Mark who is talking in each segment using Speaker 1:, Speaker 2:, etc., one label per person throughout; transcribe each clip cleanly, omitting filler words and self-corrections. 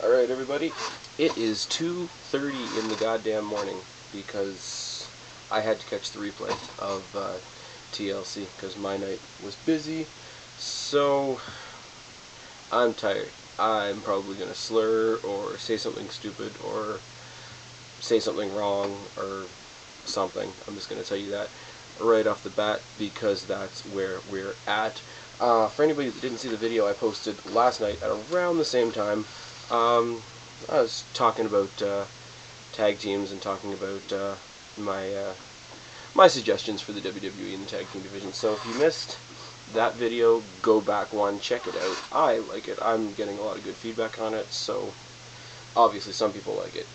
Speaker 1: Alright everybody, it is 2:30 in the goddamn morning because I had to catch the replay of TLC because my night was busy, so I'm tired. I'm probably going to slur or say something stupid or say something wrong or something. I'm just going to tell you that right off the bat because that's where we're at. For anybody that didn't see the video I posted last night at around the same time, I was talking about tag teams and talking about my suggestions for the WWE and the tag team division. So if you missed that video, go back one, check it out. I like it. I'm getting a lot of good feedback on it, so obviously some people like it.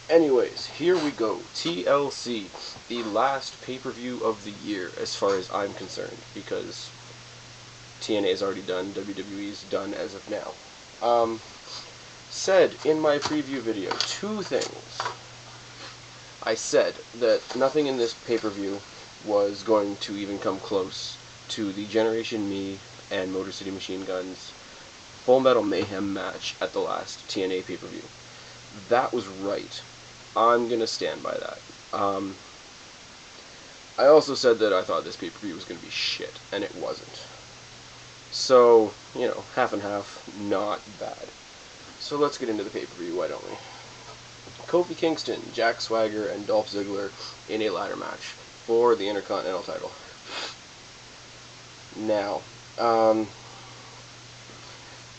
Speaker 1: Anyways, here we go. TLC, the last pay-per-view of the year as far as I'm concerned, because TNA is already done, WWE's done as of now. Said in my preview video two things. I said that nothing in this pay-per-view was going to even come close to the Generation Me and Motor City Machine Guns Full Metal Mayhem match at the last TNA pay-per-view. That was right. I'm going to stand by that. I also said that I thought this pay-per-view was going to be shit, and it wasn't. So, you know, half and half, not bad. So let's get into the pay-per-view, why don't we? Kofi Kingston, Jack Swagger, and Dolph Ziggler in a ladder match for the Intercontinental title. Now,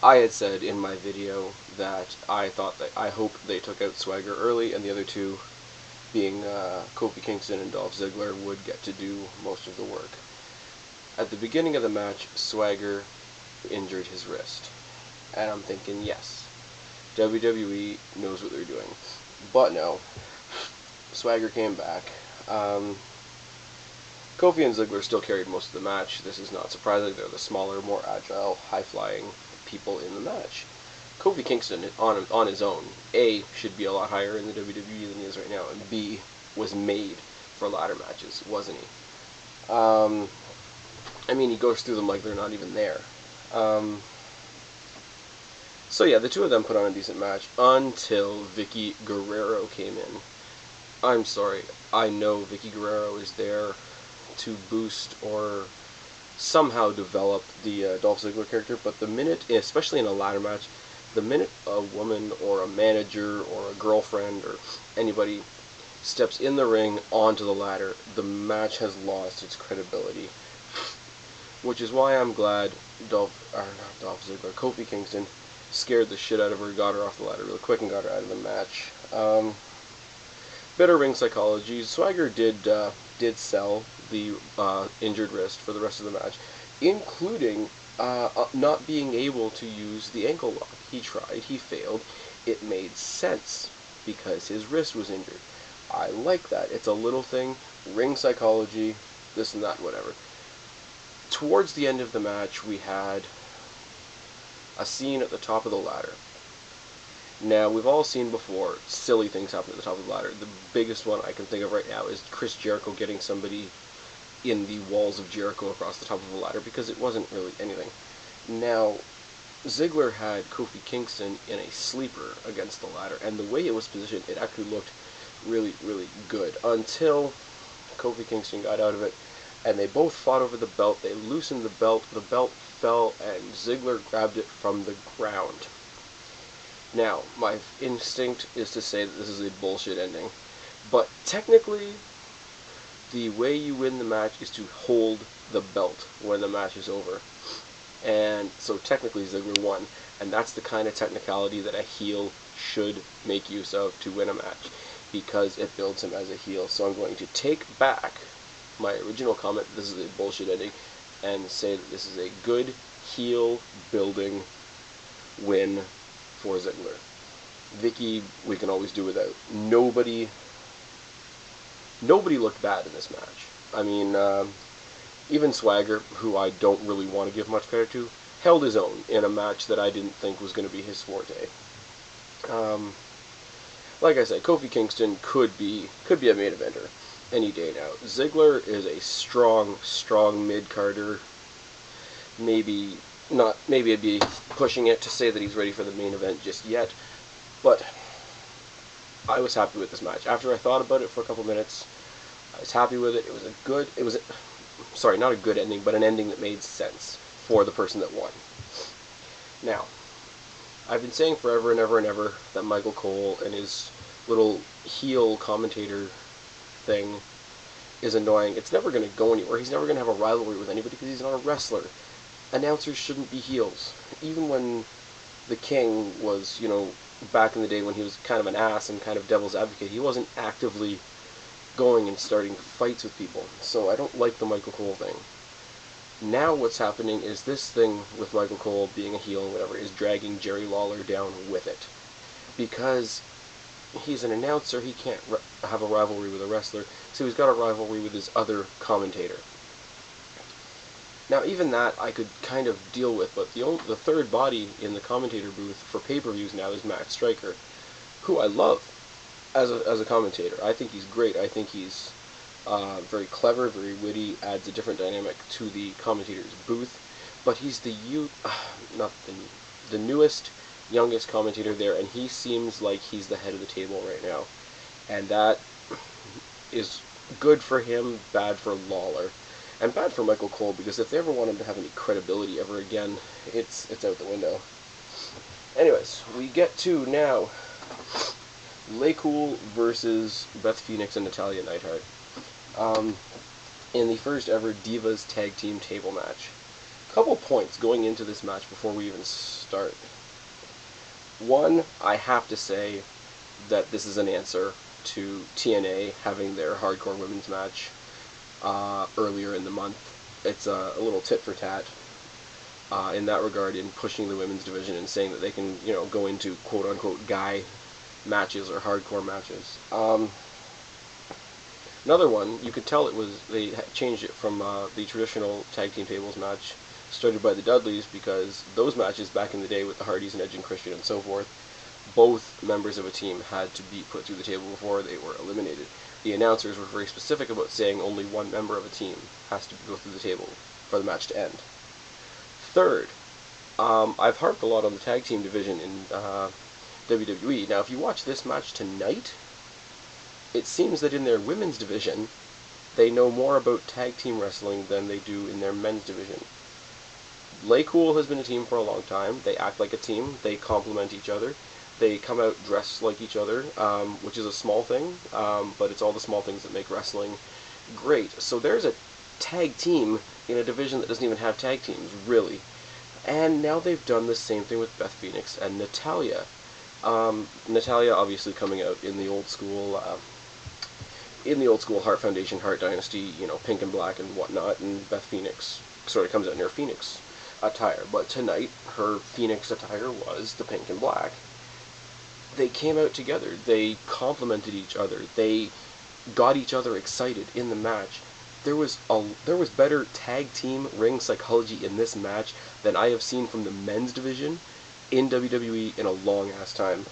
Speaker 1: I had said in my video that I hoped they took out Swagger early, and the other two, being Kofi Kingston and Dolph Ziggler, would get to do most of the work. At the beginning of the match, Swagger injured his wrist, and I'm thinking, yes, WWE knows what they're doing. But no, Swagger came back. Kofi and Ziggler still carried most of the match. This is not surprising. They're the smaller, more agile, high-flying people in the match. Kofi Kingston, on his own, A, should be a lot higher in the WWE than he is right now, and B, was made for ladder matches, wasn't he? I mean, he goes through them like they're not even there. So yeah, the two of them put on a decent match until Vicky Guerrero came in. I'm sorry, I know Vicky Guerrero is there to boost or somehow develop the Dolph Ziggler character, but the minute, especially in a ladder match, the minute a woman or a manager or a girlfriend or anybody steps in the ring onto the ladder, the match has lost its credibility. Which is why I'm glad Kofi Kingston scared the shit out of her, got her off the ladder really quick, and got her out of the match. Better ring psychology. Swagger did sell the injured wrist for the rest of the match, including not being able to use the ankle lock. He tried, he failed. It made sense because his wrist was injured. I like that. It's a little thing, ring psychology, this and that, whatever. Towards the end of the match, we had a scene at the top of the ladder. Now, we've all seen before silly things happen at the top of the ladder. The biggest one I can think of right now is Chris Jericho getting somebody in the walls of Jericho across the top of the ladder, because it wasn't really anything. Now, Ziggler had Kofi Kingston in a sleeper against the ladder, and the way it was positioned, it actually looked really, really good, until Kofi Kingston got out of it, and they both fought over the belt. They loosened the belt fell, and Ziggler grabbed it from the ground. Now, my instinct is to say that this is a bullshit ending, but technically, the way you win the match is to hold the belt when the match is over. And so technically Ziggler won, and that's the kind of technicality that a heel should make use of to win a match, because it builds him as a heel. So I'm going to take back my original comment, this is a bullshit ending, and say that this is a good heel building win for Ziggler. Vicky, we can always do without. Nobody looked bad in this match. I mean, even Swagger, who I don't really want to give much credit to, held his own in a match that I didn't think was going to be his forte. Like I said, Kofi Kingston could be a main eventer any day now. Ziggler is a strong mid-carder. Maybe I'd be pushing it to say that he's ready for the main event just yet, But I was happy with this match. After I thought about it for a couple minutes, I was happy with it. Sorry, not a good ending, but an ending that made sense for the person that won. Now, I've been saying forever and ever and ever that Michael Cole and his little heel commentator thing is annoying. It's never going to go anywhere. He's never going to have a rivalry with anybody because he's not a wrestler. Announcers shouldn't be heels. Even when the King was, back in the day when he was kind of an ass and kind of devil's advocate, he wasn't actively going and starting fights with people. So I don't like the Michael Cole thing. Now what's happening is this thing with Michael Cole being a heel and whatever is dragging Jerry Lawler down with it. Because he's an announcer, he can't have a rivalry with a wrestler, so he's got a rivalry with his other commentator. Now even that I could kind of deal with, but the third body in the commentator booth for pay-per-views now is Matt Stryker, who I love as a commentator. I think he's great. I think he's very clever, very witty, adds a different dynamic to the commentator's booth. But he's the newest, youngest commentator there, and he seems like he's the head of the table right now. And that is good for him, bad for Lawler, and bad for Michael Cole, because if they ever want him to have any credibility ever again, it's out the window. Anyways, we get to now LayCool versus Beth Phoenix and Natalya Neidhart. In the first ever Divas Tag Team Table match. Couple points going into this match before we even start. One, I have to say that this is an answer to TNA having their hardcore women's match earlier in the month. It's a little tit for tat in that regard, in pushing the women's division and saying that they can, go into quote unquote guy matches or hardcore matches. Another one, you could tell they changed it from the traditional tag team tables match started by the Dudleys, because those matches back in the day with the Hardys and Edge and Christian and so forth, both members of a team had to be put through the table before they were eliminated. The announcers were very specific about saying only one member of a team has to go through the table for the match to end. Third, I've harped a lot on the tag team division in WWE. Now, if you watch this match tonight, it seems that in their women's division, they know more about tag team wrestling than they do in their men's division. LayCool has been a team for a long time. They act like a team. They complement each other. They come out dressed like each other, which is a small thing, but it's all the small things that make wrestling great. So there's a tag team in a division that doesn't even have tag teams, really. And now they've done the same thing with Beth Phoenix and Natalya. Natalya obviously coming out in the old school Hart Foundation, Hart Dynasty, pink and black and whatnot, and Beth Phoenix sort of comes out in her Phoenix attire. But tonight, her Phoenix attire was the pink and black. They came out together. They complemented each other. They got each other excited in the match. There was better tag team ring psychology in this match than I have seen from the men's division in WWE in a long ass time.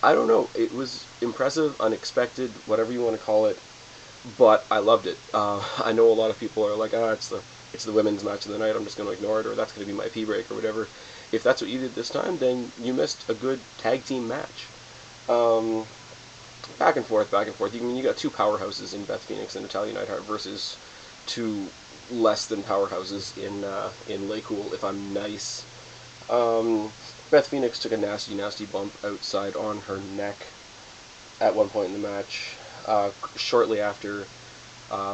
Speaker 1: I don't know. It was impressive, unexpected, whatever you want to call it, but I loved it. I know a lot of people are like, it's the women's match of the night, I'm just going to ignore it, or that's going to be my pee break, or whatever. If that's what you did this time, then you missed a good tag team match. Back and forth. You got two powerhouses in Beth Phoenix and Natalya Neidhart versus two less than powerhouses in LayCool, if I'm nice. Beth Phoenix took a nasty bump outside on her neck at one point in the match. Shortly after,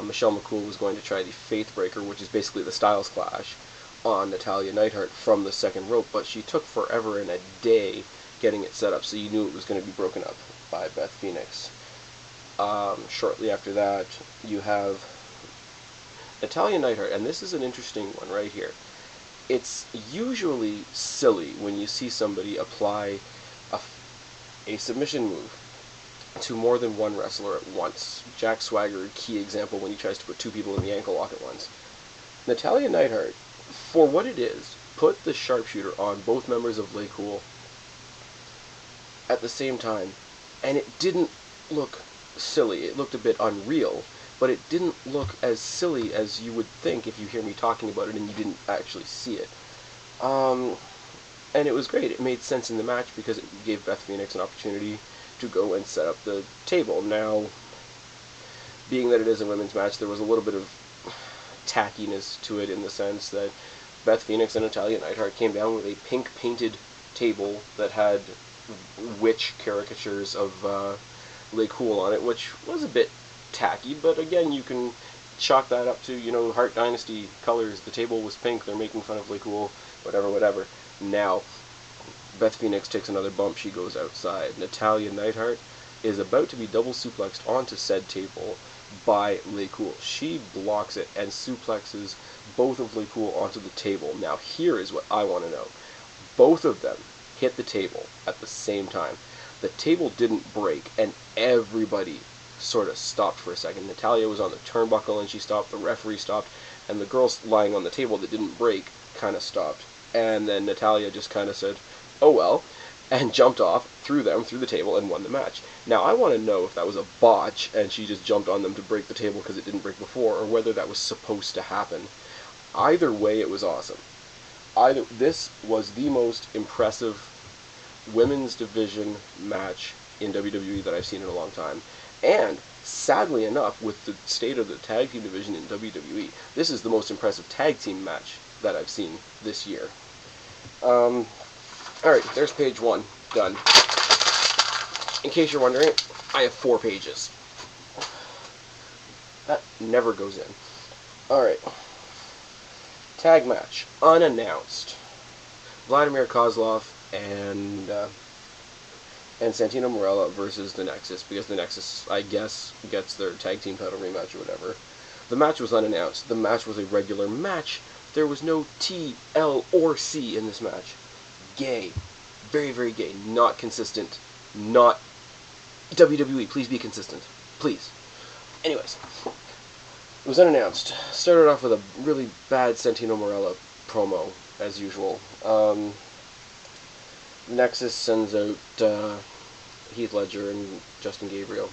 Speaker 1: Michelle McCool was going to try the Faith Breaker, which is basically the Styles Clash, on Natalya Neidhart from the second rope, but she took forever and a day getting it set up, so you knew it was going to be broken up by Beth Phoenix. Shortly after that, you have Natalya Neidhart, and this is an interesting one right here. It's usually silly when you see somebody apply a submission move to more than one wrestler at once. Jack Swagger, key example, when he tries to put two people in the ankle lock at once. Natalya Neidhart, for what it is, put the sharpshooter on both members of LayCool at the same time, and it didn't look silly. It looked a bit unreal, but it didn't look as silly as you would think if you hear me talking about it and you didn't actually see it. And it was great. It made sense in the match because it gave Beth Phoenix an opportunity to go and set up the table. Now, being that it is a women's match, there was a little bit of tackiness to it in the sense that Beth Phoenix and Natalya Neidhart came down with a pink painted table that had witch caricatures of Le Cool on it, which was a bit tacky, but again, you can chalk that up to, Hart Dynasty colors. The table was pink, they're making fun of Le Cool, whatever. Now, Beth Phoenix takes another bump, she goes outside. Natalya Neidhart is about to be double suplexed onto said table by Le Cool. She blocks it and suplexes both of Le Cool onto the table. Now, here is what I want to know. Both of them hit the table at the same time. The table didn't break, and everybody sort of stopped for a second. Natalya was on the turnbuckle and she stopped, the referee stopped, and the girl lying on the table that didn't break kind of stopped. And then Natalya just kind of said, oh well, and jumped off, threw them through the table, and won the match. Now, I want to know if that was a botch, and she just jumped on them to break the table because it didn't break before, or whether that was supposed to happen. Either way, it was awesome. This was the most impressive women's division match in WWE that I've seen in a long time. And, sadly enough, with the state of the tag team division in WWE, this is the most impressive tag team match that I've seen this year. Alright, there's page 1. Done. In case you're wondering, I have 4 pages. That never goes in. Alright. Tag match. Unannounced. Vladimir Kozlov and Santino Marella versus the Nexus, because the Nexus, I guess, gets their tag team title rematch or whatever. The match was unannounced. The match was a regular match. There was no T, L, or C in this match. Gay. Very, very gay. Not consistent. Not WWE. Please be consistent. Please. Anyways. It was unannounced. Started off with a really bad Santino Marella promo, as usual. Nexus sends out Heath Ledger and Justin Gabriel.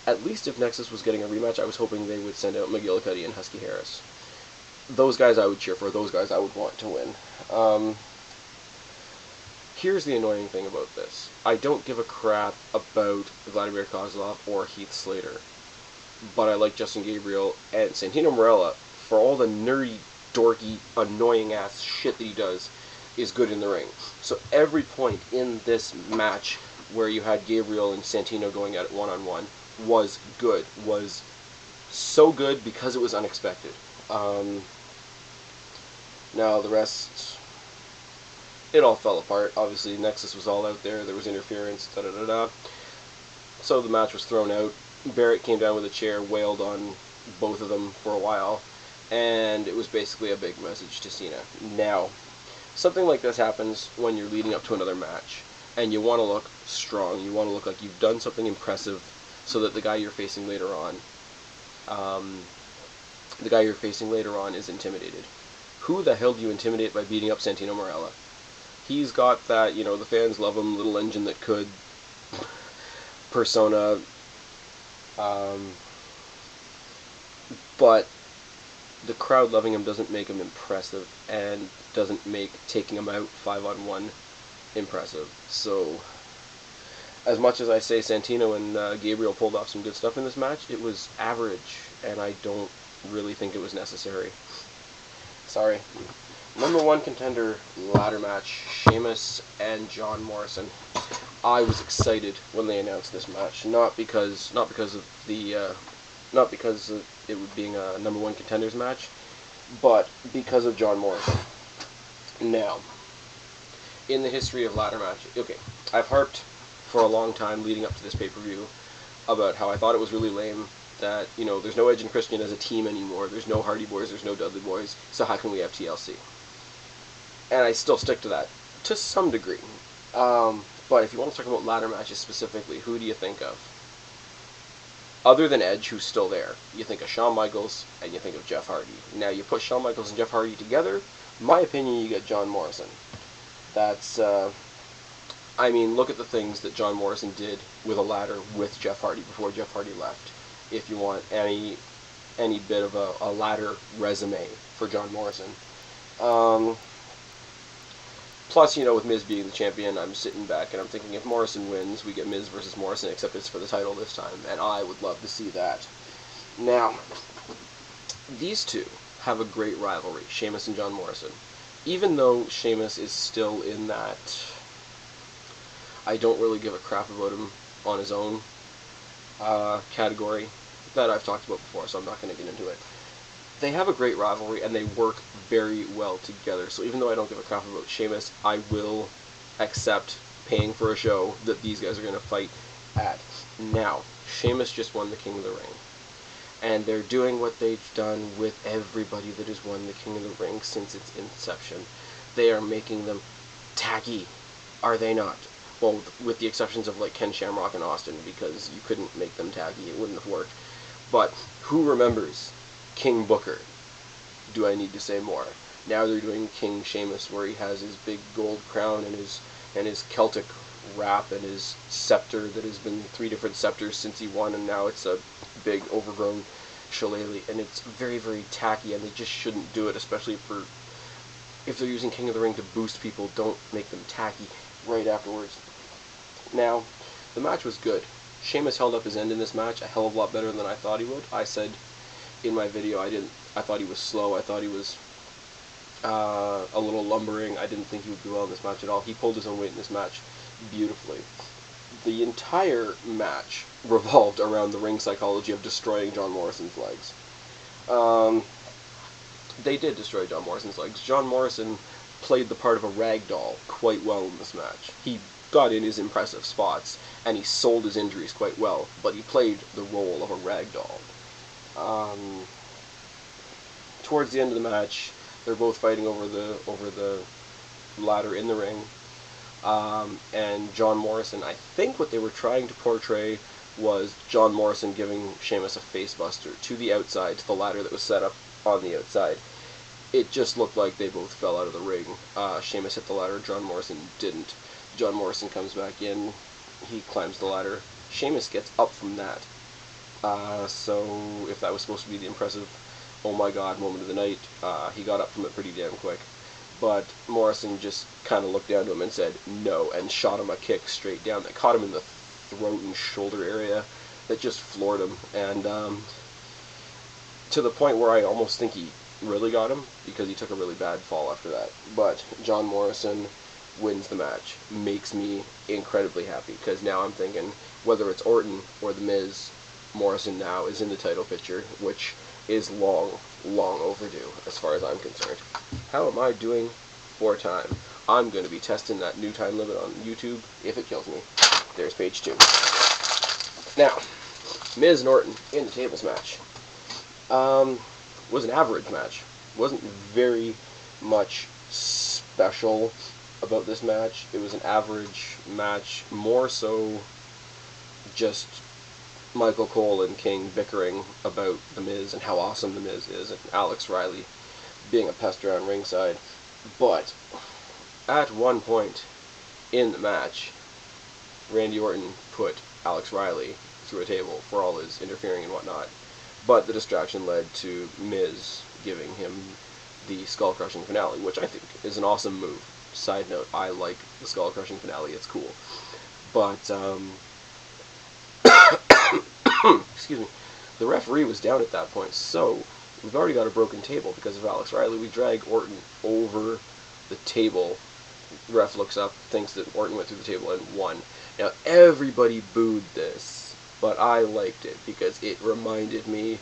Speaker 1: At least if Nexus was getting a rematch, I was hoping they would send out McGillicuddy and Husky Harris. Those guys I would cheer for. Those guys I would want to win. Here's the annoying thing about this. I don't give a crap about Vladimir Kozlov or Heath Slater, but I like Justin Gabriel and Santino Marella for all the nerdy, dorky, annoying-ass shit that he does is good in the ring. So every point in this match where you had Gabriel and Santino going at it one-on-one was good. Was so good because it was unexpected. Now the rest, it all fell apart. Obviously, Nexus was all out there. There was interference, da-da-da-da. So the match was thrown out. Barrett came down with a chair, wailed on both of them for a while, and it was basically a big message to Cena. Now, something like this happens when you're leading up to another match, and you want to look strong. You want to look like you've done something impressive so that the guy you're facing later on, is intimidated. Who the hell do you intimidate by beating up Santino Marella? He's got that, the fans love him, little engine that could persona, but the crowd loving him doesn't make him impressive, and doesn't make taking him out 5-on-1 impressive. So, as much as I say Santino and Gabriel pulled off some good stuff in this match, it was average, and I don't really think it was necessary. Sorry. Number 1 contender ladder match, Sheamus and John Morrison. I was excited when they announced this match, not because of it being a number 1 contenders match, but because of John Morrison. Now, in the history of ladder matches, okay, I've harped for a long time leading up to this pay-per-view about how I thought it was really lame that, there's no Edge and Christian as a team anymore, there's no Hardy Boys, there's no Dudley Boys, so how can we have TLC? And I still stick to that, to some degree. But if you want to talk about ladder matches specifically, who do you think of? Other than Edge, who's still there, you think of Shawn Michaels, and you think of Jeff Hardy. Now, you put Shawn Michaels and Jeff Hardy together, in my opinion, you get John Morrison. That's, look at the things that John Morrison did with a ladder with Jeff Hardy before Jeff Hardy left. If you want any bit of a ladder resume for John Morrison. Plus, you know, with Miz being the champion, I'm sitting back and I'm thinking if Morrison wins, we get Miz versus Morrison, except it's for the title this time, and I would love to see that. Now, these two have a great rivalry, Sheamus and John Morrison. Even though Sheamus is still in that I don't really give a crap about him on his own category that I've talked about before, so I'm not going to get into it. They have a great rivalry, and they work very well together. So even though I don't give a crap about Sheamus, I will accept paying for a show that these guys are going to fight at. Now, Sheamus just won the King of the Ring. And they're doing what they've done with everybody that has won the King of the Ring since its inception. They are making them tacky, are they not? Well, with the exceptions of like Ken Shamrock and Austin, because you couldn't make them tacky, it wouldn't have worked. But who remembers King Booker? Do I need to say more? Now they're doing King Sheamus, where he has his big gold crown and his Celtic wrap and his scepter that has been 3 different scepters since he won, and now it's a big overgrown shillelagh, and it's very, very tacky, and they just shouldn't do it, especially if they're using King of the Ring to boost people. Don't make them tacky right afterwards. Now, the match was good. Sheamus held up his end in this match a hell of a lot better than I thought he would. I said in my video I thought he was slow. I thought he was a little lumbering. I didn't think he would do well in this match at all. He pulled his own weight in this match beautifully. The entire match revolved around the ring psychology of destroying John Morrison's legs. They did destroy John Morrison's legs. John Morrison played the part of a rag doll quite well in this match. He got in his impressive spots, and he sold his injuries quite well, but he played the role of a rag doll. Towards the end of the match, they're both fighting over the ladder in the ring, and John Morrison, I think what they were trying to portray was John Morrison giving Sheamus a facebuster to the outside, to the ladder that was set up on the outside. It just looked like they both fell out of the ring. Sheamus hit the ladder, John Morrison didn't. John Morrison comes back in, he climbs the ladder. Sheamus gets up from that. So if that was supposed to be the impressive, oh my god moment of the night, he got up from it pretty damn quick. But Morrison just kind of looked down to him and said no, and shot him a kick straight down that caught him in the throat and shoulder area that just floored him, and to the point where I almost think he really got him, because he took a really bad fall after that. But John Morrison wins the match. Makes me incredibly happy, because now I'm thinking, whether it's Orton or The Miz, Morrison now is in the title picture, which is long, long overdue as far as I'm concerned. How am I doing for time? I'm going to be testing that new time limit on YouTube if it kills me. There's page 2. Now, Miz and Orton in the tables match. Was an average match. Wasn't very much special about this match. It was an average match, more so just Michael Cole and King bickering about The Miz and how awesome The Miz is, and Alex Riley being a pest around ringside. But at one point in the match, Randy Orton put Alex Riley through a table for all his interfering and whatnot. But the distraction led to Miz giving him the skull-crushing finale, which I think is an awesome move. Side note, I like the skull-crushing finale, it's cool. But, excuse me, the referee was down at that point, so we've already got a broken table because of Alex Riley. We drag Orton over the table. The ref looks up, thinks that Orton went through the table and won. Now, everybody booed this, but I liked it because it reminded me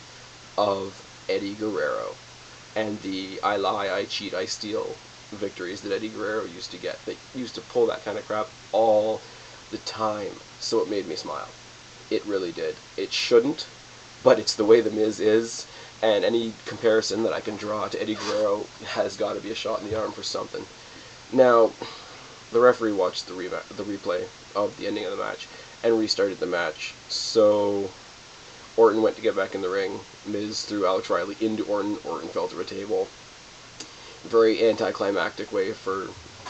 Speaker 1: of Eddie Guerrero and the I lie, I cheat, I steal victories that Eddie Guerrero used to get. They used to pull that kind of crap all the time, so it made me smile. It really did. It shouldn't, but it's the way The Miz is, and any comparison that I can draw to Eddie Guerrero has got to be a shot in the arm for something. Now, the referee watched the replay of the ending of the match and restarted the match, so Orton went to get back in the ring. Miz threw Alex Riley into Orton. Orton fell through a table. Very anticlimactic way for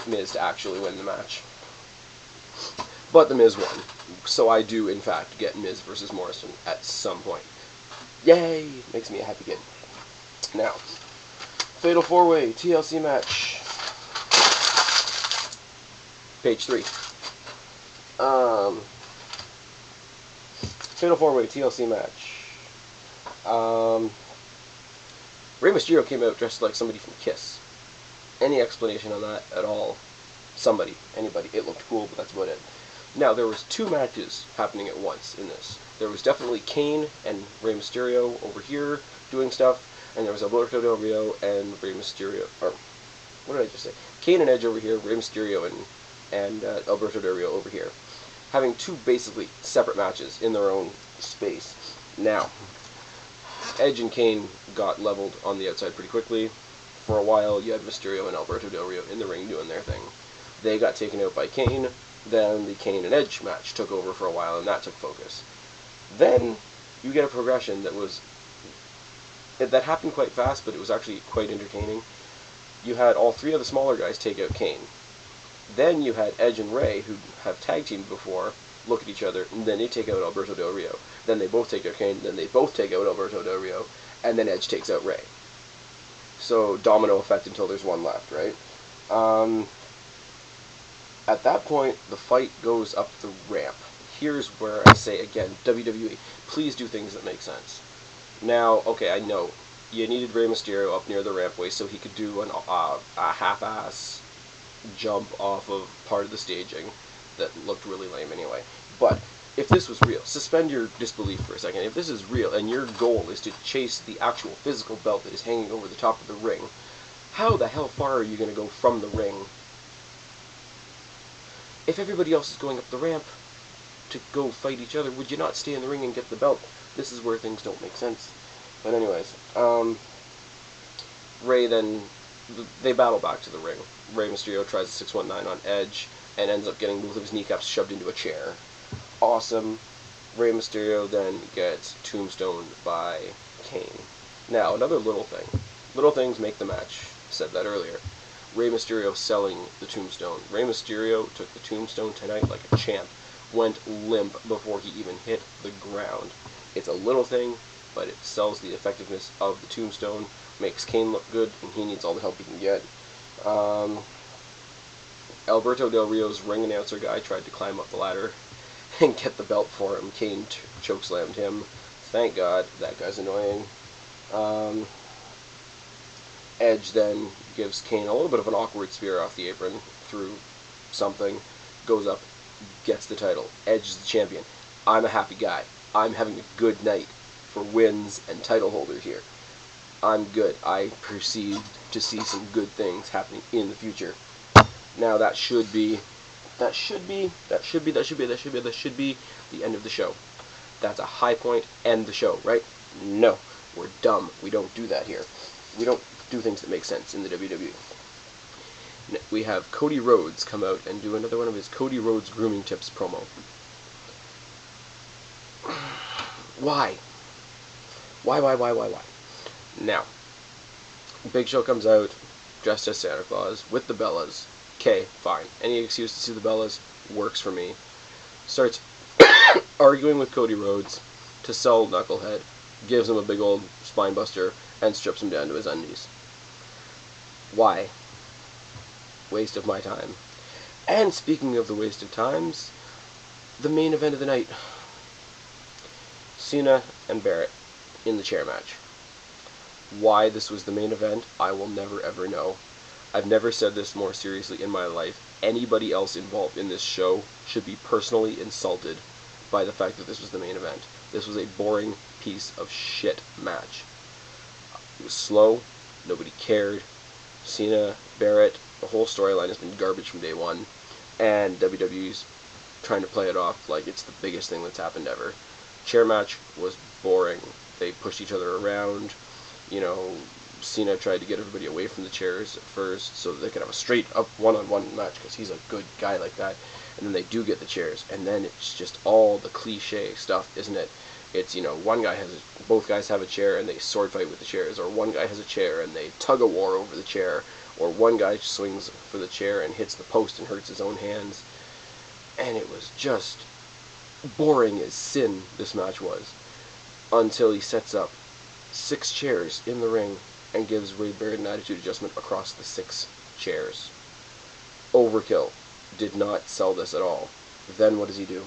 Speaker 1: Miz to actually win the match. But The Miz won, so I do, in fact, get Miz versus Morrison at some point. Yay! Makes me a happy kid. Now, Fatal 4-Way TLC match. Page 3. Fatal 4-Way TLC match. Rey Mysterio came out dressed like somebody from Kiss. Any explanation on that at all? Somebody, anybody. It looked cool, but that's about it. Now, there was 2 matches happening at once in this. There was definitely Kane and Rey Mysterio over here doing stuff, and there was Alberto Del Rio and Rey Mysterio, or, what did I just say? Kane and Edge over here, Rey Mysterio and Alberto Del Rio over here. Having 2 basically separate matches in their own space. Now, Edge and Kane got leveled on the outside pretty quickly. For a while, you had Mysterio and Alberto Del Rio in the ring doing their thing. They got taken out by Kane. Then the Kane and Edge match took over for a while, and that took focus. Then you get a progression that happened quite fast, but it was actually quite entertaining. You had all 3 of the smaller guys take out Kane. Then you had Edge and Rey, who have tag teamed before, look at each other, and then they take out Alberto Del Rio. Then they both take out Kane, then they both take out Alberto Del Rio, and then Edge takes out Rey. So domino effect until there's one left, right? At that point, the fight goes up the ramp. Here's where I say again, WWE, please do things that make sense. Now, okay, I know you needed Rey Mysterio up near the rampway so he could do a half-ass jump off of part of the staging that looked really lame anyway. But if this was real, suspend your disbelief for a second. If this is real and your goal is to chase the actual physical belt that is hanging over the top of the ring, how the hell far are you going to go from the ring? If everybody else is going up the ramp to go fight each other, would you not stay in the ring and get the belt? This is where things don't make sense. But anyways, Rey then, they battle back to the ring. Rey Mysterio tries a 619 on Edge and ends up getting both of his kneecaps shoved into a chair. Awesome. Rey Mysterio then gets tombstoned by Kane. Now, another little thing. Little things make the match. Said that earlier. Rey Mysterio selling the tombstone. Rey Mysterio took the tombstone tonight like a champ. Went limp before he even hit the ground. It's a little thing, but it sells the effectiveness of the tombstone. Makes Kane look good, and he needs all the help he can get. Alberto Del Rio's ring announcer guy tried to climb up the ladder and get the belt for him. Kane chokeslammed him. Thank God, that guy's annoying. Edge then gives Kane a little bit of an awkward spear off the apron through something, goes up, gets the title. Edge is the champion. I'm a happy guy. I'm having a good night for wins and title holders here. I'm good. I proceed to see some good things happening in the future. Now that should be the end of the show. That's a high point, end the show, right? No. We're dumb. We don't do that here. We don't do things that make sense in the WWE. We have Cody Rhodes come out and do another one of his Cody Rhodes grooming tips promo. Why? Why? Now, Big Show comes out dressed as Santa Claus with the Bellas. Okay, fine. Any excuse to see the Bellas works for me. Starts arguing with Cody Rhodes to sell Knucklehead, gives him a big old spine buster, and strips him down to his undies. Why? Waste of my time. And speaking of the waste of times, the main event of the night. Cena and Barrett in the chair match. Why this was the main event, I will never ever know. I've never said this more seriously in my life. Anybody else involved in this show should be personally insulted by the fact that this was the main event. This was a boring piece of shit match. It was slow, nobody cared. Cena, Barrett, the whole storyline has been garbage from day one, and WWE's trying to play it off like it's the biggest thing that's happened ever. Chair match was boring. They pushed each other around. You know, Cena tried to get everybody away from the chairs at first so that they could have a straight up one-on-one match because he's a good guy like that. And then they do get the chairs, and then it's just all the cliche stuff, isn't it? It's, you know, both guys have a chair and they sword fight with the chairs, or one guy has a chair and they tug a war over the chair, or one guy swings for the chair and hits the post and hurts his own hands. And it was just boring as sin, this match was, until he sets up 6 chairs in the ring and gives Wade Barrett an attitude adjustment across the 6 chairs. Overkill. did not sell this at all. Then what does he do?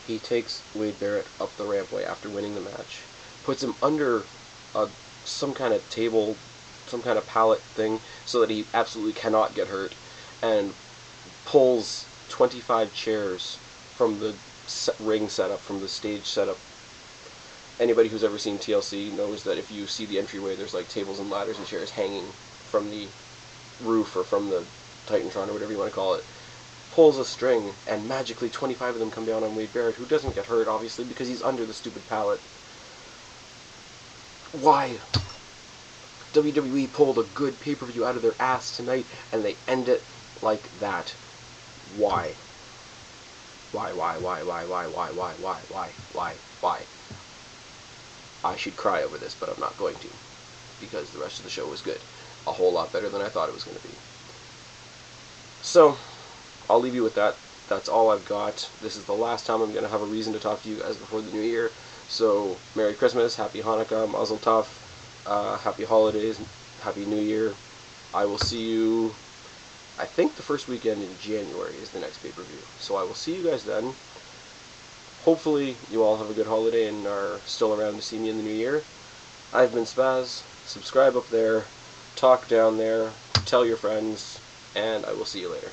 Speaker 1: He takes Wade Barrett up the rampway after winning the match, puts him under some kind of table, some kind of pallet thing, so that he absolutely cannot get hurt, and pulls 25 chairs from the ring setup, from the stage setup. Anybody who's ever seen TLC knows that if you see the entryway, there's like tables and ladders and chairs hanging from the roof or from the Titantron or whatever you want to call it. Pulls a string, and magically 25 of them come down on Wade Barrett, who doesn't get hurt, obviously, because he's under the stupid pallet. Why? WWE pulled a good pay-per-view out of their ass tonight, and they end it like that. Why? Why? I should cry over this, but I'm not going to, because the rest of the show was good. A whole lot better than I thought it was going to be. So, I'll leave you with that. That's all I've got. This is the last time I'm going to have a reason to talk to you guys before the new year. So, Merry Christmas, Happy Hanukkah, Mazel Tov, Happy Holidays, Happy New Year. I will see you, I think the first weekend in January is the next pay-per-view. So I will see you guys then. Hopefully you all have a good holiday and are still around to see me in the new year. I've been Spaz. Subscribe up there, talk down there, tell your friends, and I will see you later.